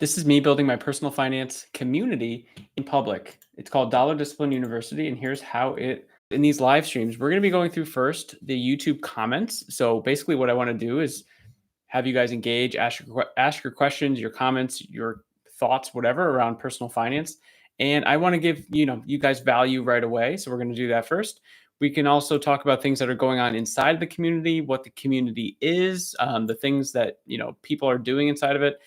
This is me building my personal finance community in public. It's called Dollar Discipline University, and here's how it in these live streams. We're going to be going through first the YouTube comments. So basically, what I want to do is have you guys engage, ask your questions, your comments, your thoughts, whatever around personal finance. And I want to give you guys value right away. So we're going to do that first. We can also talk about things that are going on inside of the community, what the community is, the things that people are doing inside of it,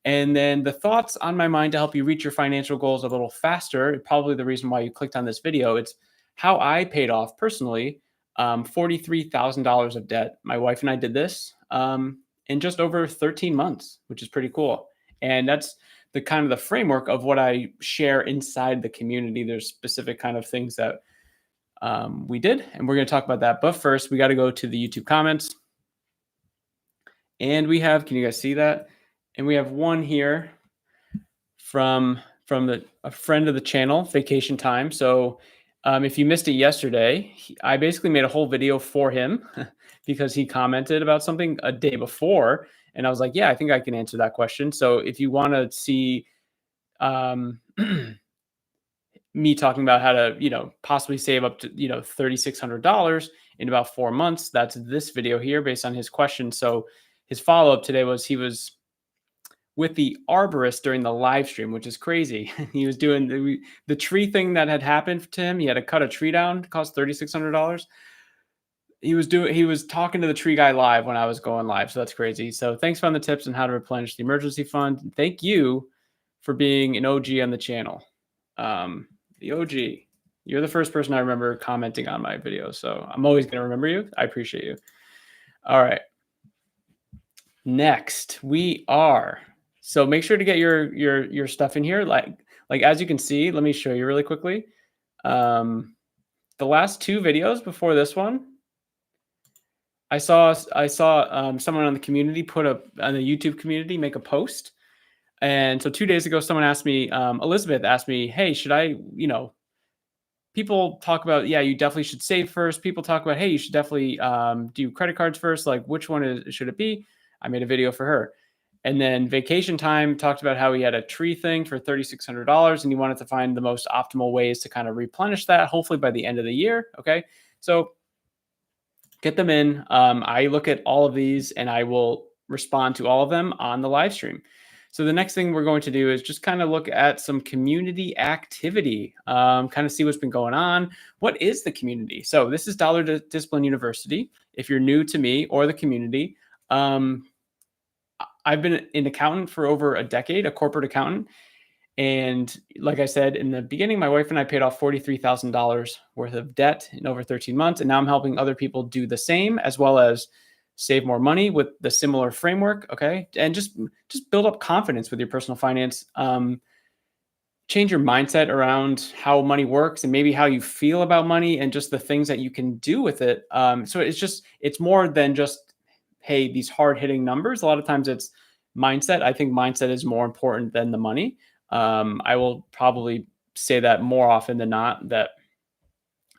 and then the thoughts on my mind to help you reach your financial goals a little faster. Probably the reason why you clicked on this video. It's how I paid off personally $43,000 of debt. My wife and I did this in just over 13 months, which is pretty cool. And that's the kind of the framework of what I share inside the community. There's specific kind of things that we did, and we're going to talk about that. But first, we got to go to the YouTube comments. And we have, can you guys see that? And we have one here from a friend of the channel, Vacation Time. So if you missed it yesterday, I basically made a whole video for him because he commented about something a day before. And I was like, yeah, I think I can answer that question. So if you want to see me talking about how to, possibly save up to, $3,600 in about 4 months, that's this video here based on his question. So his follow-up today was he was with the arborist during the live stream, which is crazy. He was doing the tree thing that had happened to him. He had to cut a tree down. It cost $3,600. He was talking to the tree guy live when I was going live. So that's crazy. So thanks for the tips on how to replenish the emergency fund. Thank you for being an OG on the channel. The OG. You're the first person I remember commenting on my video. So I'm always going to remember you. I appreciate you. All right. Next, so make sure to get your stuff in here. Like as you can see, let me show you really quickly. The last two videos before this one, I saw someone on the community on the YouTube community make a post. And so 2 days ago, someone asked me, Elizabeth asked me, hey, should I, people talk about, yeah, you definitely should save first. People talk about, hey, you should definitely do credit cards first. Like, which one should it be? I made a video for her. And then Vacation Time talked about how he had a tree thing for $3,600 and he wanted to find the most optimal ways to kind of replenish that, hopefully by the end of the year. Okay. So get them in. I look at all of these and I will respond to all of them on the live stream. So the next thing we're going to do is just kind of look at some community activity, kind of see what's been going on. What is the community? So this is Dollar Discipline University. If you're new to me or the community, I've been an accountant for over a decade, a corporate accountant. And like I said, in the beginning, my wife and I paid off $43,000 worth of debt in over 13 months. And now I'm helping other people do the same, as well as save more money with the similar framework. Okay. And just build up confidence with your personal finance. Change your mindset around how money works and maybe how you feel about money and just the things that you can do with it. So it's more than just, hey, these hard hitting numbers. A lot of times it's mindset. I think mindset is more important than the money. I will probably say that more often than not, that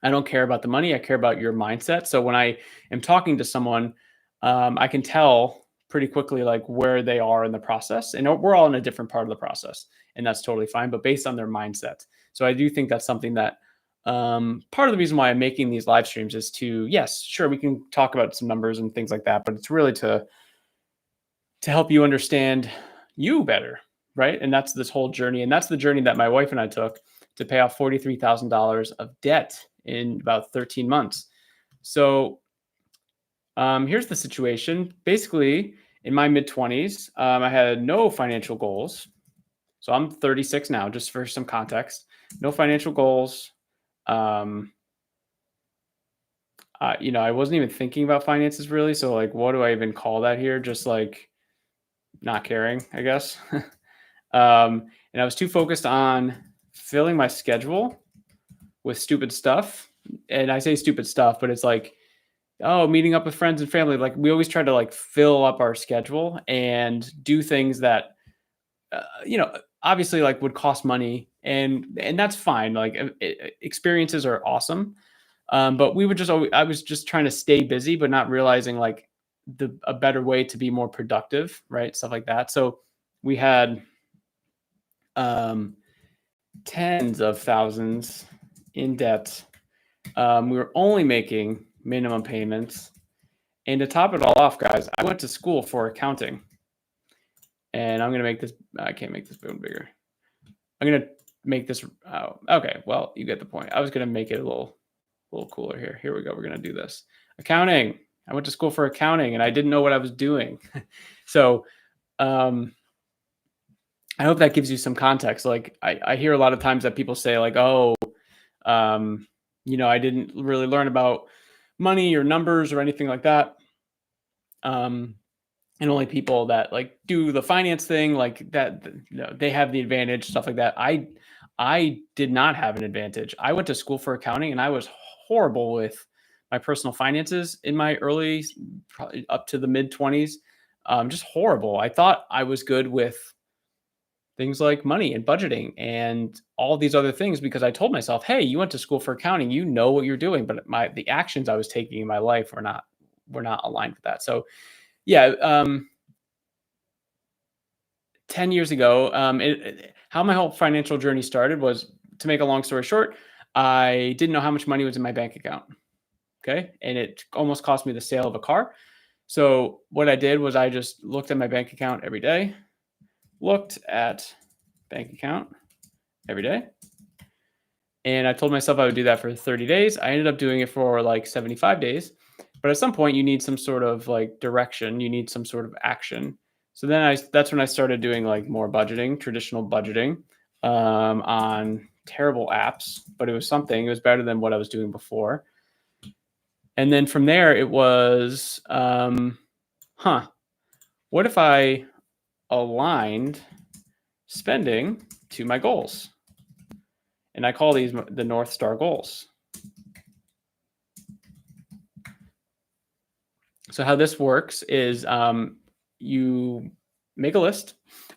I don't care about the money. I care about your mindset. So when I am talking to someone, I can tell pretty quickly like where they are in the process, and we're all in a different part of the process, and that's totally fine, but based on their mindset. So I do think that's something that part of the reason why I'm making these live streams is to, yes, sure, we can talk about some numbers and things like that, but it's really to help you understand you better, right? And that's this whole journey. And that's the journey that my wife and I took to pay off $43,000 of debt in about 13 months. So here's the situation. Basically, in my mid-20s, I had no financial goals. So I'm 36 now, just for some context. No financial goals. I wasn't even thinking about finances really. So like, what do I even call that here? Just like not caring, I guess. And I was too focused on filling my schedule with stupid stuff. And I say stupid stuff, but it's like, oh, meeting up with friends and family. Like we always try to like fill up our schedule and do things that, obviously like would cost money, and that's fine. Like experiences are awesome. But I was just trying to stay busy, but not realizing like a better way to be more productive, right? Stuff like that. So we had tens of thousands in debt. We were only making minimum payments. And to top it all off, guys, I went to school for accounting. And I'm going to make this, I can't make this bigger. I'm going to make this, okay, well, you get the point. I was going to make it a little cooler here. Here we go. We're going to do this. Accounting. I went to school for accounting and I didn't know what I was doing. So I hope that gives you some context. Like I hear a lot of times that people say like, oh, I didn't really learn about money or numbers or anything like that. And only people that like do the finance thing like that, they have the advantage, stuff like that. I did not have an advantage. I went to school for accounting and I was horrible with my personal finances in my early, probably up to the mid 20s. Just horrible. I thought I was good with things like money and budgeting and all these other things because I told myself, hey, you went to school for accounting, you know what you're doing. But the actions I was taking in my life were not aligned with that. So yeah, 10 years ago, how my whole financial journey started was, to make a long story short, I didn't know how much money was in my bank account. Okay. And it almost cost me the sale of a car. So what I did was I just looked at my bank account every day, looked at bank account every day. And I told myself I would do that for 30 days. I ended up doing it for like 75 days. But at some point you need some sort of like direction, you need some sort of action. So then that's when I started doing like more budgeting, traditional budgeting, on terrible apps, but it was something. It was better than what I was doing before. And then from there, it was, what if I aligned spending to my goals? And I call these the North Star goals. So how this works is you make a list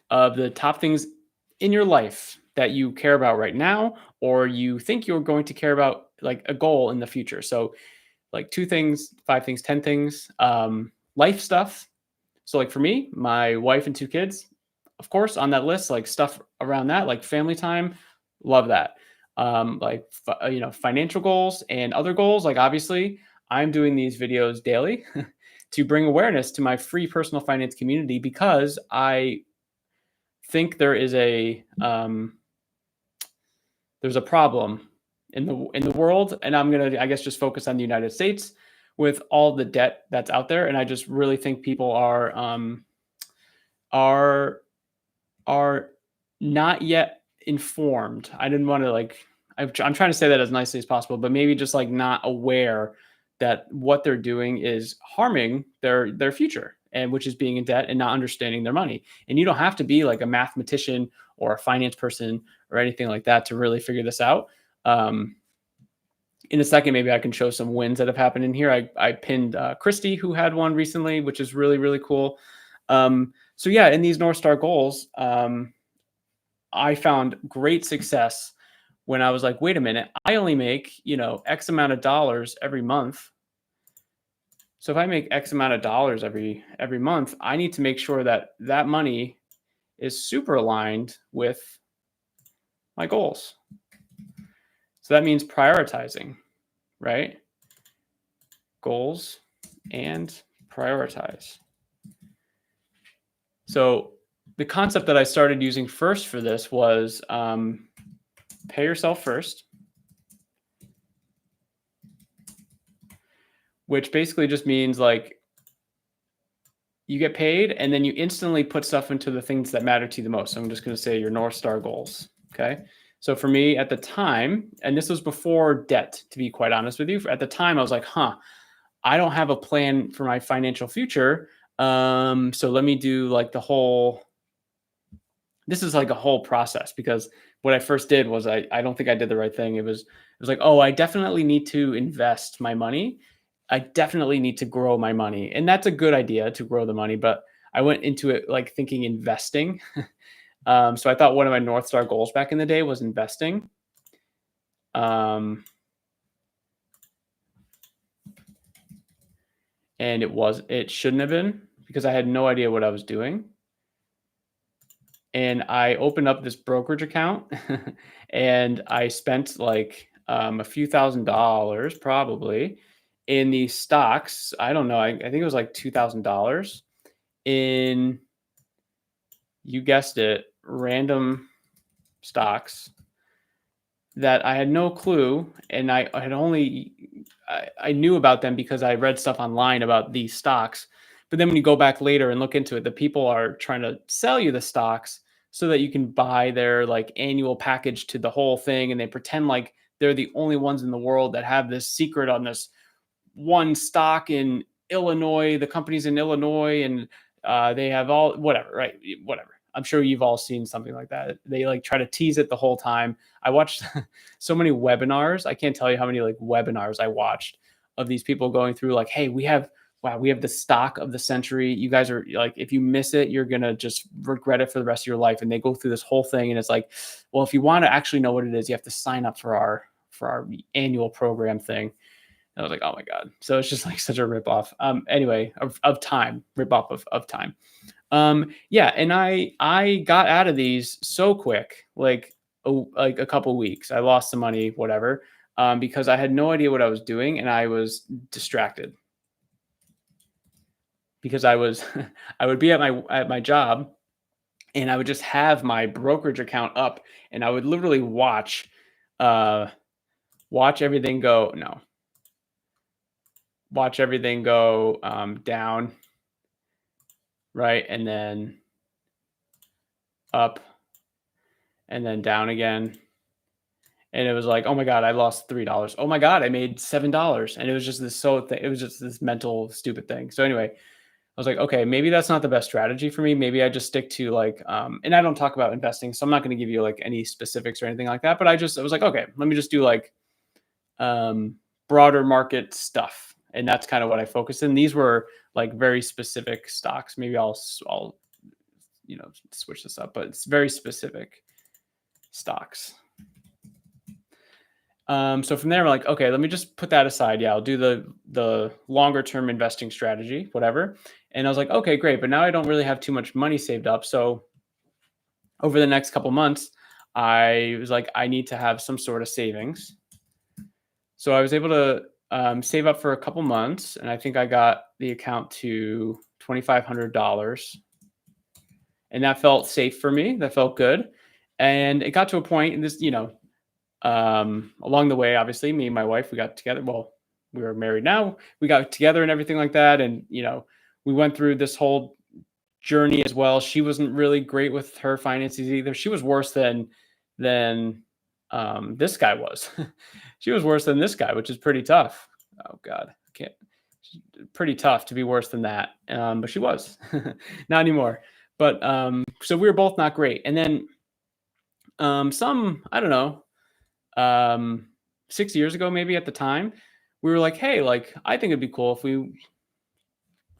of the top things in your life that you care about right now, or you think you're going to care about, like a goal in the future. So like 2 things, 5 things, 10 things, life stuff. So like for me, my wife and 2 kids, of course, on that list, like stuff around that, like family time, love that. Financial goals and other goals, like obviously I'm doing these videos daily to bring awareness to my free personal finance community because I think there's a problem in the world, and I'm gonna, I guess, just focus on the United States with all the debt that's out there, and I just really think people are not yet informed. I didn't want to like, I'm trying to say that as nicely as possible, but maybe just like not aware that what they're doing is harming their future, and which is being in debt and not understanding their money. And you don't have to be like a mathematician or a finance person or anything like that to really figure this out. In a second, maybe I can show some wins that have happened in here. I pinned Christy, who had one recently, which is really, really cool. So yeah, in these North Star goals, I found great success when I was like, wait a minute, I only make, X amount of dollars every month. So if I make X amount of dollars every month, I need to make sure that that money is super aligned with my goals. So that means prioritizing, right? Goals and prioritize. So the concept that I started using first for this was pay yourself first, which basically just means like you get paid and then you instantly put stuff into the things that matter to you the most. So I'm just going to say your North Star goals. Okay. So for me at the time, and this was before debt, to be quite honest with you, at the time I was like, I don't have a plan for my financial future. So let me do like this is like a whole process, because what I first did was I don't think I did the right thing. It was like, oh, I definitely need to invest my money. I definitely need to grow my money. And that's a good idea to grow the money, but I went into it like thinking investing. So I thought one of my North Star goals back in the day was investing. And it shouldn't have been, because I had no idea what I was doing. and I opened up this brokerage account and I spent like a few $1,000s probably in these stocks. I don't know. I think it was like $2,000 in, you guessed it, random stocks that I had no clue. And I had only, I knew about them because I read stuff online about these stocks. But then when you go back later and look into it, the people are trying to sell you the stocks so that you can buy their like annual package to the whole thing. And they pretend like they're the only ones in the world that have this secret on this one stock in Illinois. The company's in Illinois and they have all, whatever, right? Whatever. I'm sure you've all seen something like that. They like try to tease it the whole time. I watched so many webinars. I can't tell you how many like webinars I watched of these people going through like, hey, we have, wow, we have the stock of the century. You guys are like, if you miss it, you're going to just regret it for the rest of your life. And they go through this whole thing. And it's like, well, if you want to actually know what it is, you have to sign up for our annual program thing. And I was like, oh my God. So it's just like such a ripoff. Anyway, of time, ripoff of time. Yeah. And I got out of these so quick, like a couple weeks. I lost some money, whatever, because I had no idea what I was doing and I was distracted because I was, I would be at my job and I would just have my brokerage account up and I would literally uh, watch everything go, no, watch everything go down, right? And then up and then down again. And it was like, oh my God, I lost $3. Oh my God, I made $7. And it was just it was just this mental stupid thing. So anyway, I was like, okay, maybe that's not the best strategy for me. Maybe I just stick to like, and I don't talk about investing, so I'm not going to give you like any specifics or anything like that. But I was like, okay, let me just do like broader market stuff, and that's kind of what I focused in. These were like very specific stocks. Maybe I'll switch this up, but it's very specific stocks. So from there, we're like, okay, let me just put that aside. Yeah, I'll do the longer term investing strategy, whatever. And I was like, okay, great. But now I don't really have too much money saved up. So over the next couple months, I was like, I need to have some sort of savings. So I was able to save up for a couple months, and I think I got the account to $2,500, and that felt safe for me. That felt good, and it got to a point, and this, along the way, obviously, me and my wife, we got together. Well, we were married now. We got together and everything like that, and we went through this whole journey as well. She wasn't really great with her finances either. She was worse than this guy was. She was worse than this guy, which is pretty tough. Oh God, I can't. Pretty tough to be worse than that. But she was not anymore. But so we were both not great. And then I don't know, 6 years ago, maybe at the time, we were like, hey, like, I think it'd be cool if we,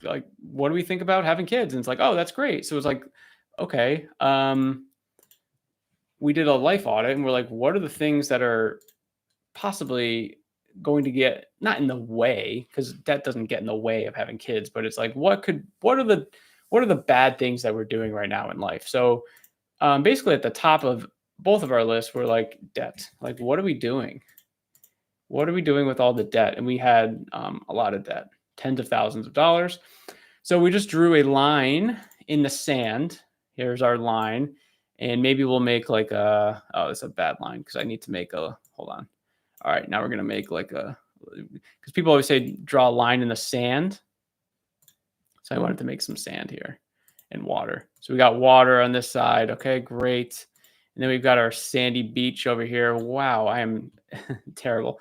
like, what do we think about having kids? And it's like, oh, that's great. So it's like, okay. We did a life audit and we're like, what are the things that are possibly going to get not in the way, because that doesn't get in the way of having kids, but it's like, what are the bad things that we're doing right now in life? So basically at the top of both of our lists were like debt. Like, what are we doing? What are we doing with all the debt? And we had a lot of debt, tens of thousands of dollars. So we just drew a line in the sand. Here's our line. And maybe we'll make like it's a bad line because I need to make hold on. All right, now we're going to make like because people always say draw a line in the sand. So I wanted to make some sand here and water. So we got water on this side. Okay, great. And then we've got our sandy beach over here. Wow, I am terrible.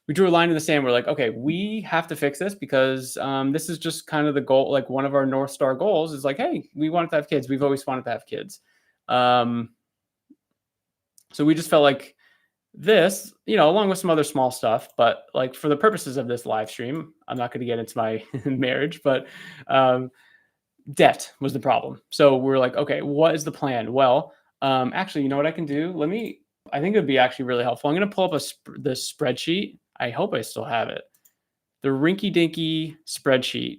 We drew a line in the sand. We're like, okay, we have to fix this because this is just kind of the goal. Like one of our North Star goals is like, hey, we wanted to have kids. We've always wanted to have kids. So we just felt like this, along with some other small stuff, but like for the purposes of this live stream, I'm not going to get into my marriage, but debt was the problem. So we're like, okay, what is the plan? Well, actually, you know what I can do? I think it would be actually really helpful. I'm going to pull up the spreadsheet. I hope I still have it. The rinky dinky spreadsheet.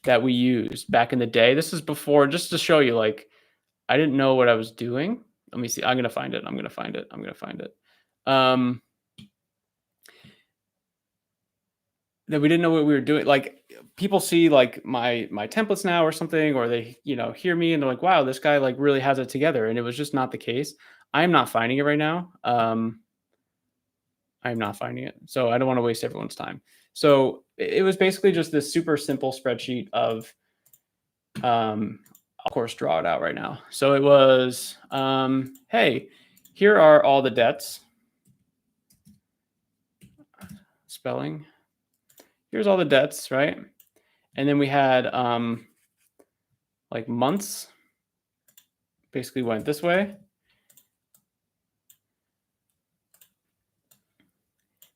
that we used back in the day. This is before, just to show you, like, I didn't know what I was doing. Let me see. I'm going to find it. I'm going to find it. I'm going to find it. That we didn't know what we were doing. Like, people see like my templates now or something, or they, hear me and they're like, wow, this guy like really has it together. And it was just not the case. I'm not finding it right now. I'm not finding it. So I don't want to waste everyone's time. So it was basically just this super simple spreadsheet of, of course, draw it out right now. So it was, hey, here are all the debts. Spelling. Here's all the debts, right? And then we had like months basically went this way.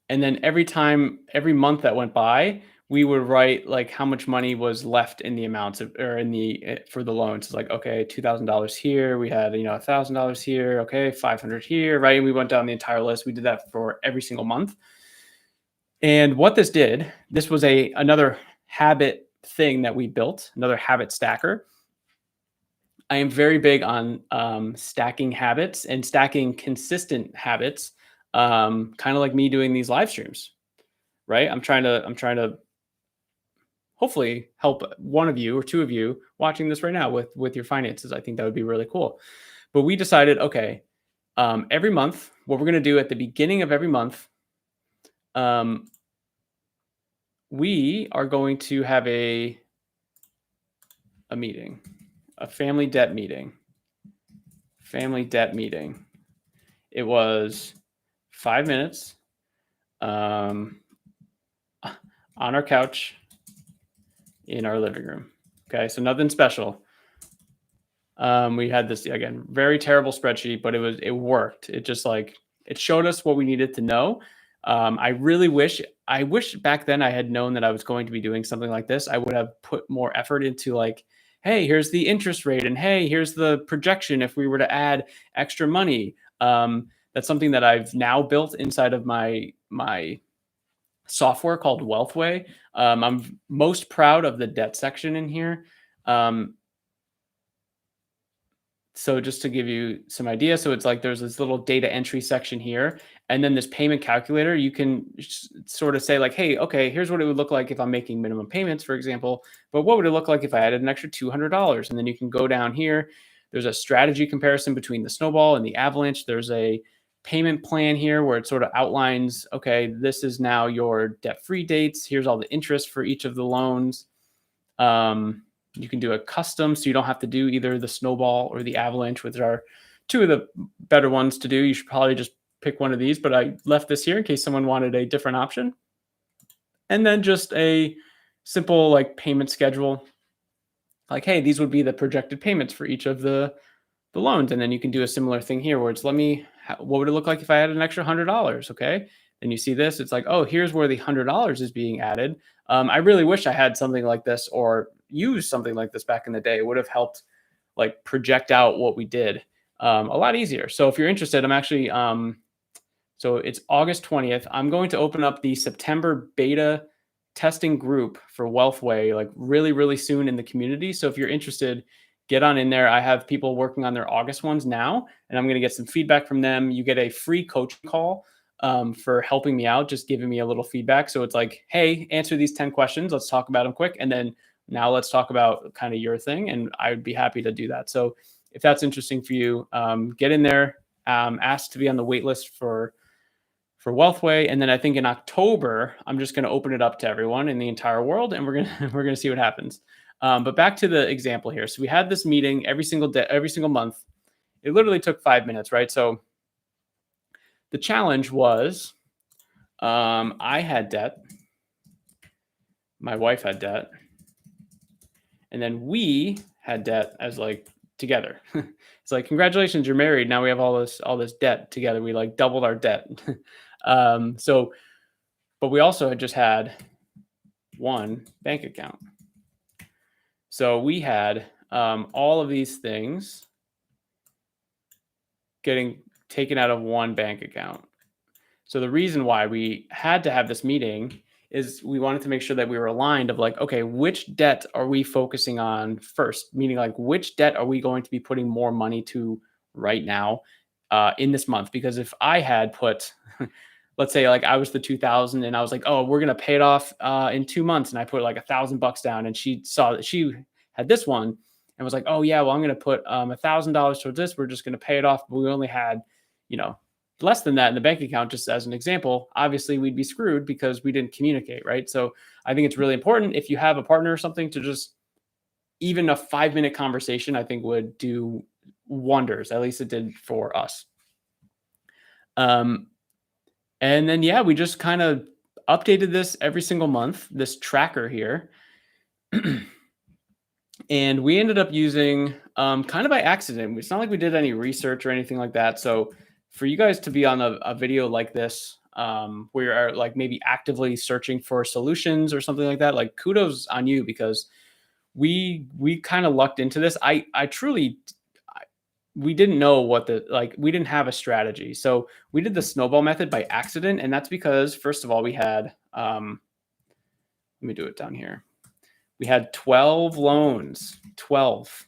And then every month that went by, we would write like how much money was left in the amounts of, or in the, for the loans. It's like, okay, $2,000 here. We had, $1,000 here. Okay. 500 here. Right. And we went down the entire list. We did that for every single month. And what this did, this was another habit thing that we built, another habit stacker. I am very big on stacking habits and stacking consistent habits, kind of like me doing these live streams, right? I'm trying to hopefully help one of you or two of you watching this right now with your finances. I think that would be really cool. But we decided, okay, every month, what we're going to do at the beginning of every month, we are going to have a meeting, a family debt meeting. It was 5 minutes on our couch in our living room. Okay, so nothing special. We had this, again, very terrible spreadsheet, but it worked. It just like, it showed us what we needed to know. I wish back then I had known that I was going to be doing something like this. I would have put more effort into like, hey, here's the interest rate, and hey, here's the projection if we were to add extra money. That's something that I've now built inside of my software called Wealthway. I'm most proud of the debt section in here. So just to give you some idea, so it's like there's this little data entry section here, and then this payment calculator. You can sort of say like, hey, okay, here's what it would look like if I'm making minimum payments, for example, but what would it look like if I added an extra $200? And then you can go down here. There's a strategy comparison between the Snowball and the Avalanche. There's a payment plan here where it sort of outlines, okay, this is now your debt-free dates. Here's all the interest for each of the loans. You can do a custom, so you don't have to do either the Snowball or the Avalanche, which are two of the better ones to do. You should probably just pick one of these, but I left this here in case someone wanted a different option. And then just a simple like payment schedule. Like, hey, these would be the projected payments for each of the loans. And then you can do a similar thing here where it's, what would it look like if I had an extra $100? Okay. Then you see this, it's like, oh, here's where the $100 is being added. I really wish I had something like this or used something like this back in the day. It would have helped like project out what we did a lot easier. So if you're interested, I'm actually, so it's August 20th. I'm going to open up the September beta testing group for Wealthway, like really, really soon in the community. So if you're interested, get on in there. I have people working on their August ones now, and I'm going to get some feedback from them. You get a free coaching call for helping me out, just giving me a little feedback. So it's like, hey, answer these 10 questions. Let's talk about them quick. And then now let's talk about kind of your thing. And I would be happy to do that. So if that's interesting for you, get in there, ask to be on the wait list for Wealthway. And then I think in October, I'm just going to open it up to everyone in the entire world, and we're going to see what happens. But back to the example here. So we had this meeting every single day, every single month. It literally took 5 minutes, right? So the challenge was I had debt. My wife had debt. And then we had debt as like together. It's like, congratulations, you're married. Now we have all this debt together. We like doubled our debt. But we also had just had one bank account. So we had all of these things getting taken out of one bank account. So the reason why we had to have this meeting is we wanted to make sure that we were aligned of like, okay, which debt are we focusing on first? Meaning like which debt are we going to be putting more money to right now in this month? Because if I had put, let's say like I was the 2000 and I was like, oh, we're going to pay it off in 2 months. And I put like $1,000 down and she saw that she had this one and was like, oh yeah, well, I'm going to put $1,000 towards this. We're just going to pay it off. But we only had, you know, less than that in the bank account, just as an example, obviously we'd be screwed because we didn't communicate, right? So I think it's really important if you have a partner or something to just even a 5-minute conversation, I think would do wonders. At least it did for us. And then, yeah, we just kind of updated this every single month, this tracker here. And we ended up using kind of by accident. It's not like we did any research or anything like that. So for you guys to be on a video like this, where you're like maybe actively searching for solutions or something like that, like kudos on you, because we kind of lucked into this. We didn't know we didn't have a strategy. So we did the snowball method by accident. And that's because first of all, we had, let me do it down here. We had 12 loans, 12.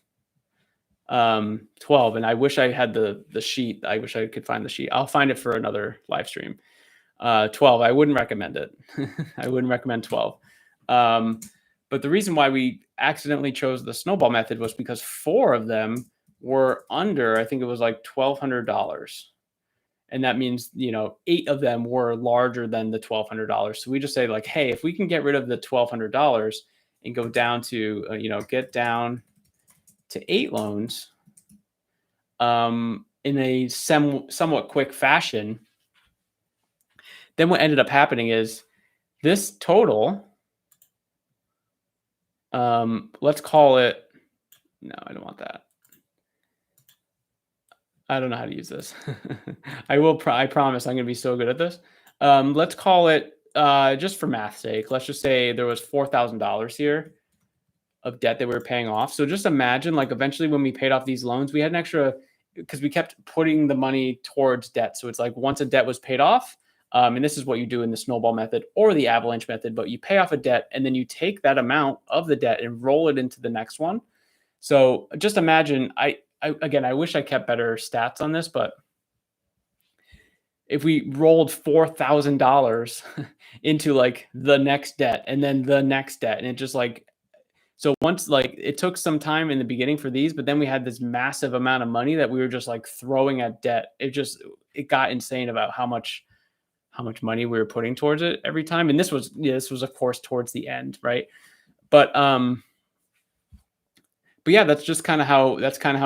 12. And I wish I had the sheet. I wish I could find the sheet. I'll find it for another live stream. 12. I wouldn't recommend it. I wouldn't recommend 12. But the reason why we accidentally chose the snowball method was because 4 of them were under, I think it was like $1,200. And that means, 8 of them were larger than the $1,200. So we just say like, hey, if we can get rid of the $1,200 and go down to, get down to 8 loans in a somewhat quick fashion, then what ended up happening is this total, let's call it, no, I don't want that. I don't know how to use this. I promise I'm going to be so good at this. Let's call it, just for math's sake, let's just say there was $4,000 here of debt that we were paying off. So just imagine like eventually when we paid off these loans, we had an extra, because we kept putting the money towards debt. So it's like once a debt was paid off, and this is what you do in the snowball method or the avalanche method, but you pay off a debt and then you take that amount of the debt and roll it into the next one. So just imagine, again, I wish I kept better stats on this, but if we rolled $4,000 into like the next debt and then the next debt, and it just like, so once like it took some time in the beginning for these, but then we had this massive amount of money that we were just like throwing at debt. It got insane about how much money we were putting towards it every time. And this was of course towards the end, right? But yeah, that's kind of how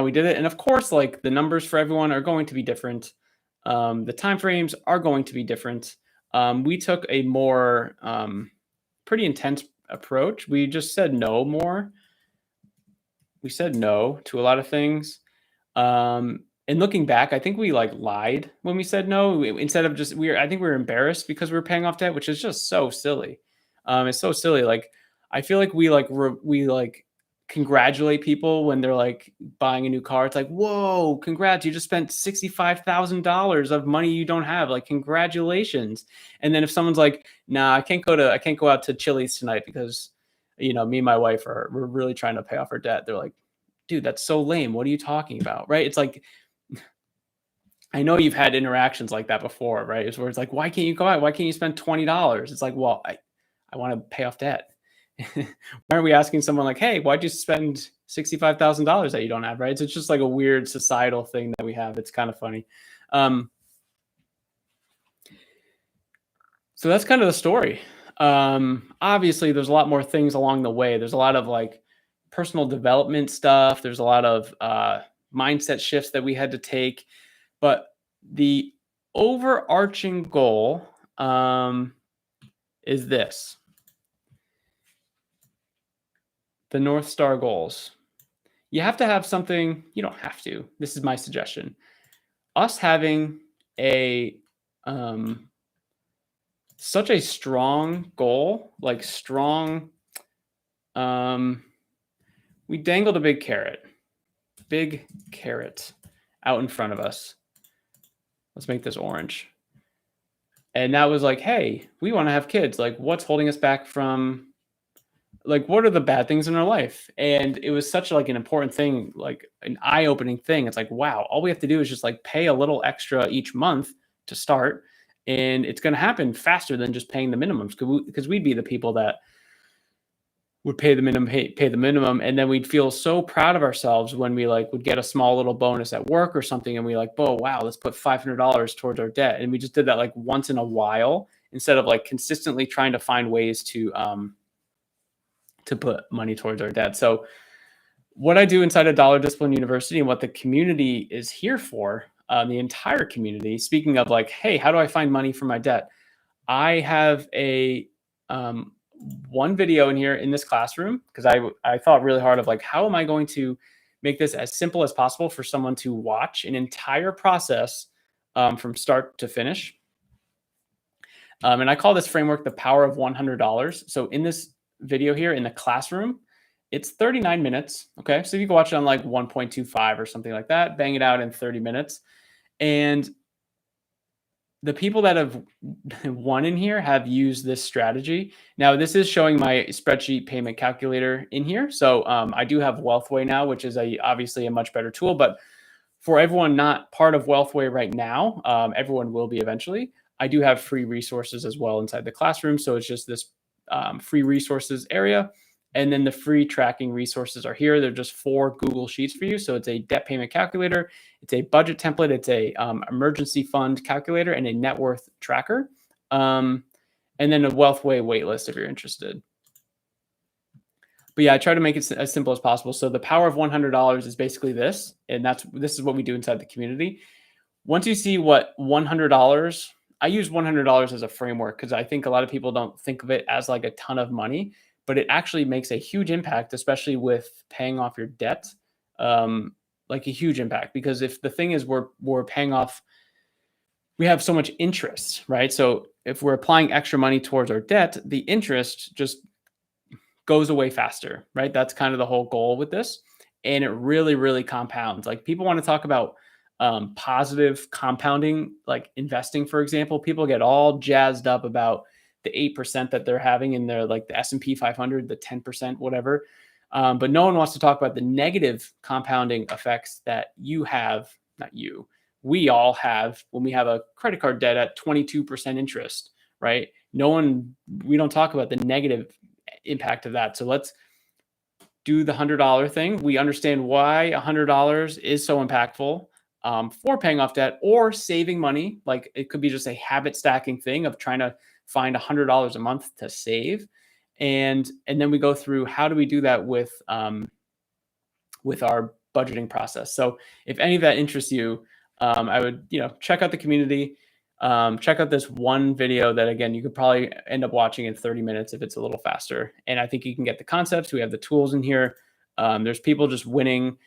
we did it. And of course, like the numbers for everyone are going to be different. The timeframes are going to be different. We took a more pretty intense approach. We just said no more. We said no to a lot of things. And looking back, I think we like lied when we said no. Instead of just I think we were embarrassed because we were paying off debt, which is just so silly. It's so silly. Like I feel like we congratulate people when they're like buying a new car. It's like, whoa, congrats, you just spent $65,000 of money you don't have. Like, congratulations. And then if someone's like, nah, I can't go out to Chili's tonight because, me and my wife we're really trying to pay off our debt. They're like, dude, that's so lame. What are you talking about? Right? It's like, I know you've had interactions like that before, right? It's where it's like, why can't you go out? Why can't you spend $20? It's like, well, I want to pay off debt. Why aren't we asking someone like, hey, why'd you spend $65,000 that you don't have, right? So it's just like a weird societal thing that we have. It's kind of funny. So that's kind of the story. Obviously, there's a lot more things along the way. There's a lot of like personal development stuff. There's a lot of mindset shifts that we had to take. But the overarching goal is this. The North Star goals. You have to have something. You don't have to. This is my suggestion. Us having a such a strong goal, like strong. We dangled a big carrot out in front of us. Let's make this orange. And that was like, hey, we want to have kids. Like, what's holding us back from, like, what are the bad things in our life? And it was such like an important thing, like an eye-opening thing. It's like, wow, all we have to do is just like pay a little extra each month to start, and it's going to happen faster than just paying the minimums, because we'd be the people that would pay the minimum, and then we'd feel so proud of ourselves when we like would get a small little bonus at work or something, and we like, oh wow, let's put $500 towards our debt. And we just did that like once in a while, instead of like consistently trying to find ways to put money towards our debt. So what I do inside of Dollar Discipline University, and what the community is here for, the entire community, speaking of like, hey, how do I find money for my debt? I have a um, one video in here in this classroom, because I thought really hard of like, how am I going to make this as simple as possible for someone to watch an entire process from start to finish. And I call this framework the power of $100. So in this video here in the classroom, it's 39 minutes. Okay. So you can watch it on like 1.25 or something like that, bang it out in 30 minutes. And the people that have won in here have used this strategy. Now, this is showing my spreadsheet payment calculator in here. So I do have Wealthway now, which is obviously a much better tool. But for everyone not part of Wealthway right now, everyone will be eventually. I do have free resources as well inside the classroom. So it's just this free resources area. And then the free tracking resources are here. They're just 4 Google Sheets for you. So it's a debt payment calculator, it's a budget template, it's a emergency fund calculator, and a net worth tracker. And then a Wealthway waitlist if you're interested. But yeah, I try to make it as simple as possible. So the power of $100 is basically this, and this is what we do inside the community. Once you see what $100, I use $100 as a framework because I think a lot of people don't think of it as like a ton of money, but it actually makes a huge impact, especially with paying off your debt. Like a huge impact, because if the thing is we're paying off, we have so much interest, right? So if we're applying extra money towards our debt, the interest just goes away faster, right? That's kind of the whole goal with this. And it really, really compounds. Like people want to talk about positive compounding, like investing, for example. People get all jazzed up about the 8% that they're having in their like the S&P 500, the 10%, whatever. But no one wants to talk about the negative compounding effects that you have, not you, we all have when we have a credit card debt at 22% interest, right? We don't talk about the negative impact of that. So let's do the $100 thing. We understand why $100 is so impactful for paying off debt or saving money. Like it could be just a habit stacking thing of trying to find $100 a month to save. And then we go through how do we do that with our budgeting process. So if any of that interests you, I would, check out the community. Check out this one video that, again, you could probably end up watching in 30 minutes if it's a little faster. And I think you can get the concepts. We have the tools in here. There's people just winning.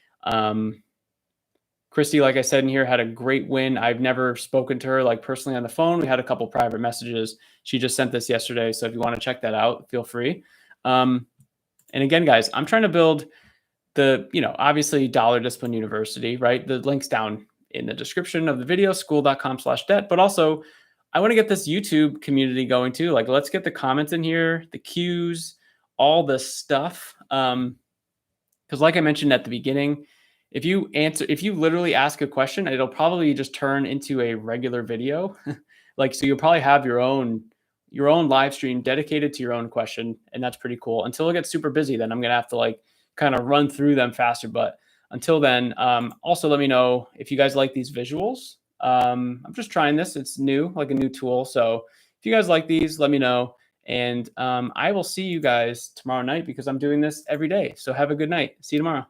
Christy, like I said in here, had a great win. I've never spoken to her like personally on the phone. We had a couple private messages. She just sent this yesterday. So if you want to check that out, feel free. And again, guys, I'm trying to build obviously Dollar Discipline University, right? The link's down in the description of the video, school.com/debt. But also, I want to get this YouTube community going too. Like, let's get the comments in here, the cues, all the stuff. Because like I mentioned at the beginning, if you literally ask a question, it'll probably just turn into a regular video. So you'll probably have your own live stream dedicated to your own question. And that's pretty cool. Until it gets super busy, then I'm going to have to kind of run through them faster. But until then, also let me know if you guys like these visuals. I'm just trying this. It's new, like a new tool. So if you guys like these, let me know. And I will see you guys tomorrow night because I'm doing this every day. So have a good night. See you tomorrow.